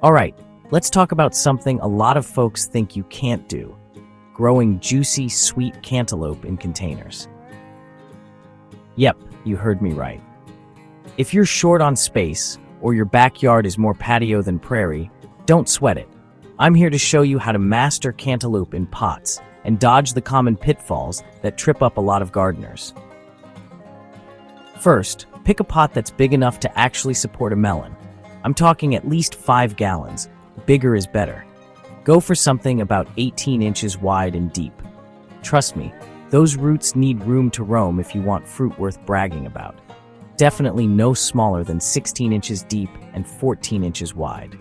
Alright, let's talk about something a lot of folks think you can't do: growing juicy, sweet cantaloupe in containers. Yep, you heard me right. If you're short on space, or your backyard is more patio than prairie, don't sweat it. I'm here to show you how to master cantaloupe in pots and dodge the common pitfalls that trip up a lot of gardeners. First, pick a pot that's big enough to actually support a melon. I'm talking at least 5 gallons. Bigger is better. Go for something about 18 inches wide and deep. Trust me, those roots need room to roam if you want fruit worth bragging about. Definitely no smaller than 16 inches deep and 14 inches wide.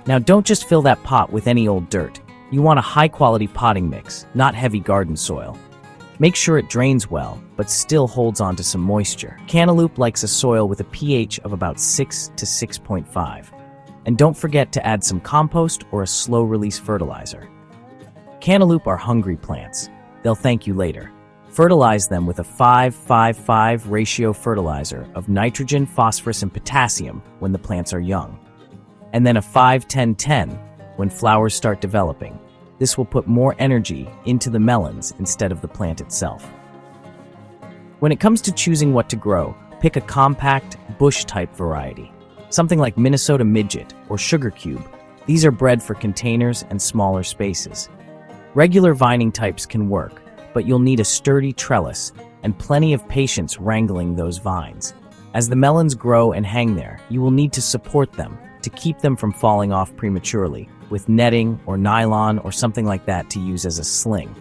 Now don't just fill that pot with any old dirt. You want a high-quality potting mix, not heavy garden soil. Make sure it drains well, but still holds on to some moisture. Cantaloupe likes a soil with a pH of about 6 to 6.5. And don't forget to add some compost or a slow-release fertilizer. Cantaloupe are hungry plants. They'll thank you later. Fertilize them with a 5-5-5 ratio fertilizer of nitrogen, phosphorus, and potassium when the plants are young. And then a 5-10-10 when flowers start developing. This will put more energy into the melons instead of the plant itself. When it comes to choosing what to grow, pick a compact, bush-type variety. Something like Minnesota Midget or Sugar Cube. These are bred for containers and smaller spaces. Regular vining types can work, but you'll need a sturdy trellis and plenty of patience wrangling those vines. As the melons grow and hang there, you will need to support them to keep them from falling off prematurely, with netting or nylon or something like that to use as a sling.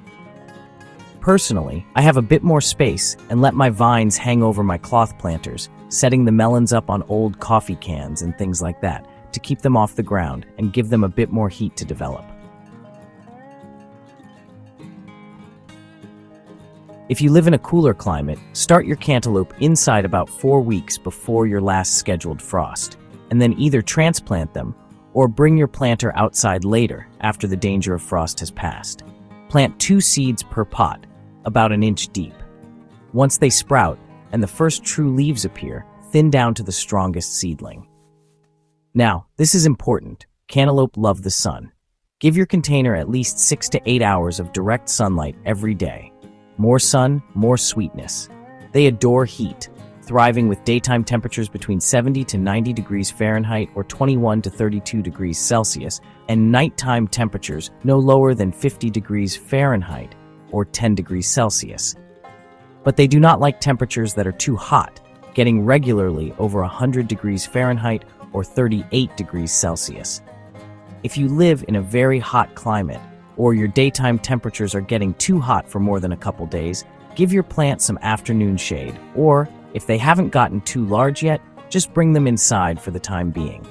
Personally, I have a bit more space and let my vines hang over my cloth planters, setting the melons up on old coffee cans and things like that to keep them off the ground and give them a bit more heat to develop. If you live in a cooler climate, start your cantaloupe inside about 4 weeks before your last scheduled frost, and then either transplant them or bring your planter outside later after the danger of frost has passed. Plant 2 seeds per pot, about an inch deep. Once they sprout and the first true leaves appear, thin down to the strongest seedling. Now, this is important. Cantaloupe love the sun. Give your container at least 6 to 8 hours of direct sunlight every day. More sun, more sweetness. They adore heat, thriving with daytime temperatures between 70 to 90 degrees Fahrenheit or 21 to 32 degrees Celsius, and nighttime temperatures no lower than 50 degrees Fahrenheit or 10 degrees Celsius. But they do not like temperatures that are too hot, getting regularly over 100 degrees Fahrenheit or 38 degrees Celsius. If you live in a very hot climate, or your daytime temperatures are getting too hot for more than a couple days, give your plant some afternoon shade, or if they haven't gotten too large yet, just bring them inside for the time being.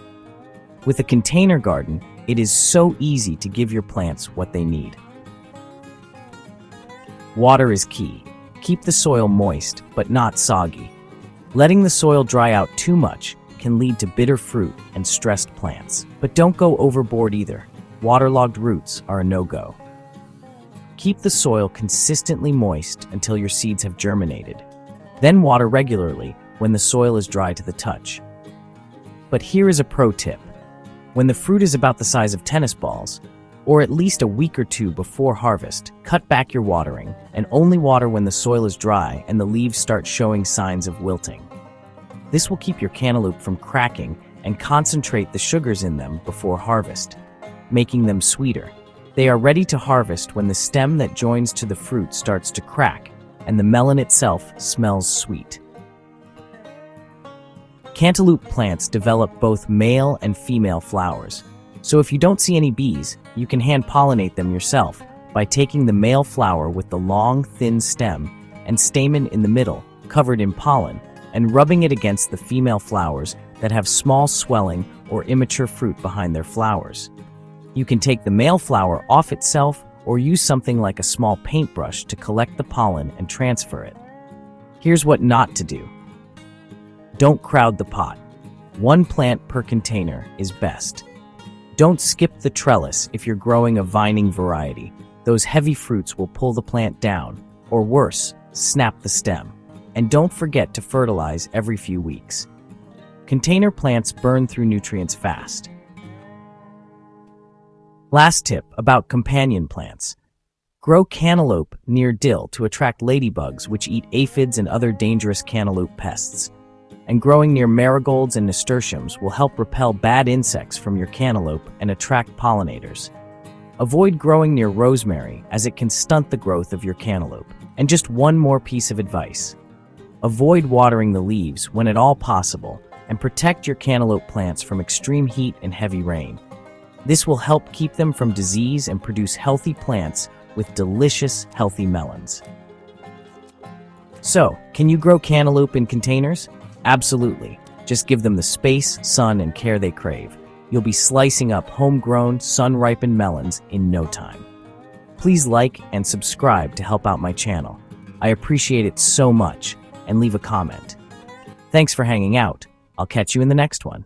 With a container garden, it is so easy to give your plants what they need. Water is key. Keep the soil moist, but not soggy. Letting the soil dry out too much can lead to bitter fruit and stressed plants. But don't go overboard either. Waterlogged roots are a no-go. Keep the soil consistently moist until your seeds have germinated. Then water regularly when the soil is dry to the touch. But here is a pro tip. When the fruit is about the size of tennis balls, or at least a week or 2 before harvest, cut back your watering and only water when the soil is dry and the leaves start showing signs of wilting. This will keep your cantaloupe from cracking and concentrate the sugars in them before harvest, making them sweeter. They are ready to harvest when the stem that joins to the fruit starts to crack and the melon itself smells sweet. Cantaloupe plants develop both male and female flowers, so if you don't see any bees, you can hand pollinate them yourself by taking the male flower with the long, thin stem and stamen in the middle, covered in pollen, and rubbing it against the female flowers that have small swelling or immature fruit behind their flowers. You can take the male flower off itself or use something like a small paintbrush to collect the pollen and transfer it. Here's what not to do. Don't crowd the pot. 1 plant per container is best. Don't skip the trellis if you're growing a vining variety. Those heavy fruits will pull the plant down, or worse, snap the stem. And don't forget to fertilize every few weeks. Container plants burn through nutrients fast. Last tip about companion plants. Grow cantaloupe near dill to attract ladybugs, which eat aphids and other dangerous cantaloupe pests. And growing near marigolds and nasturtiums will help repel bad insects from your cantaloupe and attract pollinators. Avoid growing near rosemary, as it can stunt the growth of your cantaloupe. And just one more piece of advice. Avoid watering the leaves when at all possible, and protect your cantaloupe plants from extreme heat and heavy rain. This will help keep them from disease and produce healthy plants with delicious, healthy melons. So, can you grow cantaloupe in containers? Absolutely. Just give them the space, sun, and care they crave. You'll be slicing up homegrown, sun-ripened melons in no time. Please like and subscribe to help out my channel. I appreciate it so much, and leave a comment. Thanks for hanging out. I'll catch you in the next one.